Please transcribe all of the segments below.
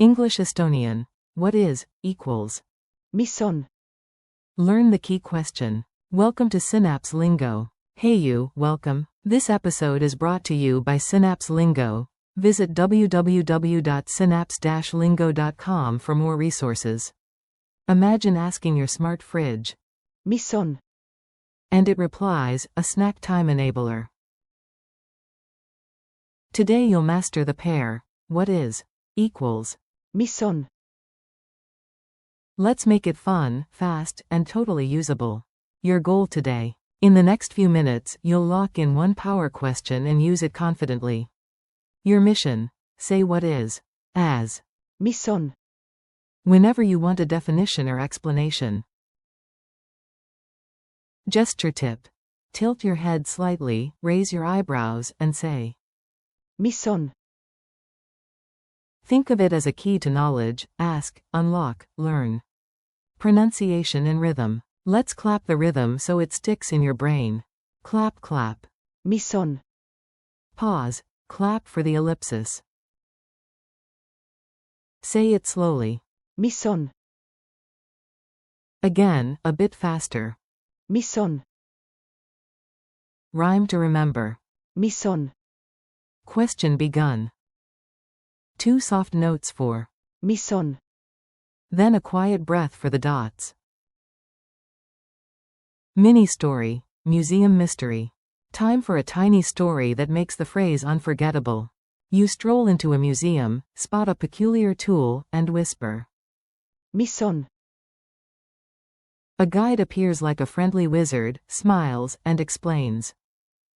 English Estonian. What is, equals. Mis on? Learn the key question. Welcome to Synapse Lingo. Hey you, welcome. This episode is brought to you by Synapse Lingo. Visit www.synapse-lingo.com for more resources. Imagine asking your smart fridge. Mis on? And it replies, a snack time enabler. Today you'll master the pair, what is, equals. Mis on? Let's make it fun, fast, and totally usable. Your goal today. In the next few minutes, you'll lock in one power question and use it confidently. Your mission. Say what is, as. Mis on? Whenever you want a definition or explanation. Gesture tip. Tilt your head slightly, raise your eyebrows, and say. Mis on? Think of it as a key to knowledge, ask, unlock, learn. Pronunciation and rhythm. Let's clap the rhythm so it sticks in your brain. Clap, clap. Mis on? Pause, clap for the ellipsis. Say it slowly. Mis on? Again, a bit faster. Mis on? Rhyme to remember. Mis on? Question begun. 2 soft notes for. Mis on? Then a quiet breath for the dots. Mini story, museum mystery. Time for a tiny story that makes the phrase unforgettable. You stroll into a museum, spot a peculiar tool, and whisper. Mis on? A guide appears like a friendly wizard, smiles, and explains.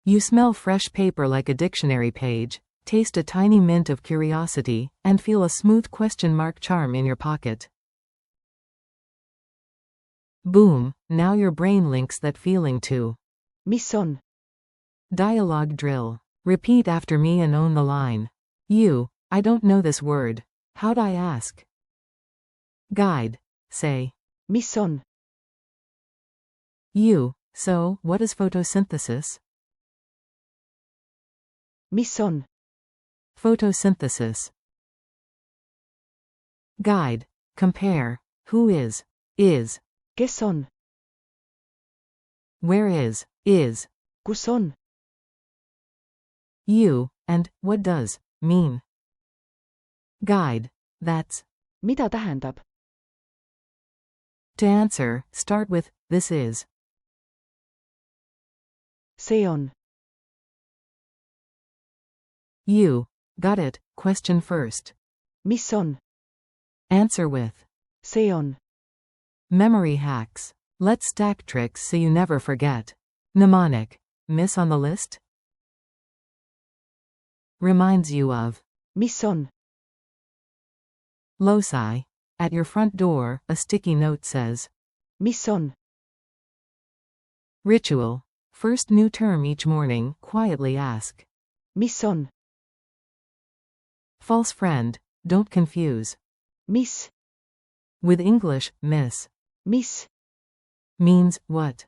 You smell fresh paper like a dictionary page, taste a tiny mint of curiosity, and feel a smooth question mark charm in your pocket. Boom, now your brain links that feeling to. Mis on? Dialogue drill. Repeat after me and own the line. You, I don't know this word. How'd I ask? Guide. Say. Mis on? You, so, what is photosynthesis? Mis on? Photosynthesis. Guide. Compare. Who is. Kes on? Where is. Kus on? You, and, what does, mean. Guide. That's. Mida tähendab? To answer, start with, this is. See on? You. Got it, question first. Mis on? Answer with. See on? Memory hacks. Let's stack tricks so you never forget. Mnemonic. Miss on the list? Reminds you of. Mis on? Loci. At your front door, a sticky note says. Mis on? Ritual. First new term each morning, quietly ask. Mis on? False friend. Don't confuse. Mis? With English, miss. Mis? Means, what?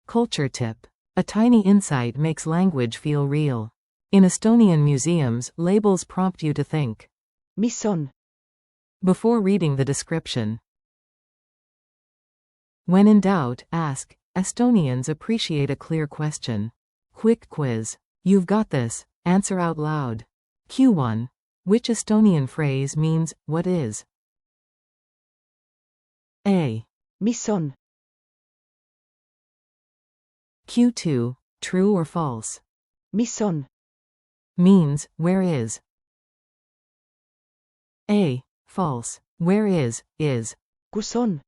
Culture tip. A tiny insight makes language feel real. In Estonian museums, labels prompt you to think. Mis on? Before reading the description. When in doubt, ask. Estonians appreciate a clear question. Quick quiz. You've got this. Answer out loud. Q1. Which Estonian phrase means, what is? A. Mis on? Q2. True or false? Mis on? Means, where is? A. False. Where is. Kus on?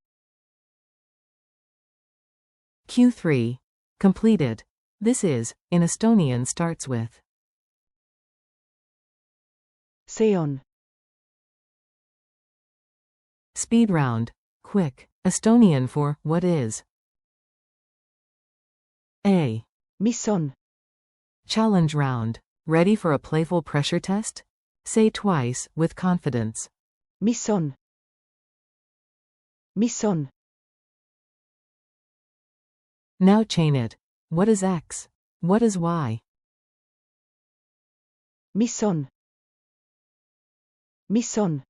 Q3. Completed. This is, in Estonian starts with. See on? Speed round. Quick. Estonian for, what is? A. Mis on? Challenge round. Ready for a playful pressure test? Say twice, with confidence. Mis on? Mis on? Now chain it. What is X? What is Y? Mis on? Miss on?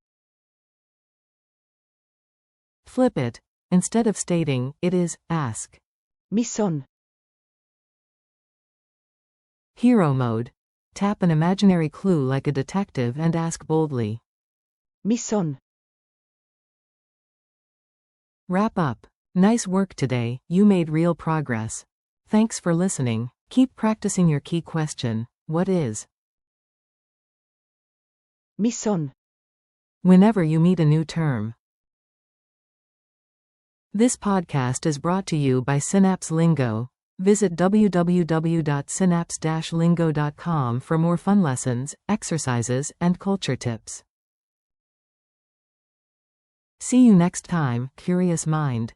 Flip it. Instead of stating, it is, ask. Miss on? Hero mode. Tap an imaginary clue like a detective and ask boldly. Miss on? Wrap up. Nice work today, you made real progress. Thanks for listening. Keep practicing your key question. What is? Miss on? Whenever you meet a new term. This podcast is brought to you by Synapse Lingo. Visit www.synapse-lingo.com for more fun lessons, exercises, and culture tips. See you next time, curious mind.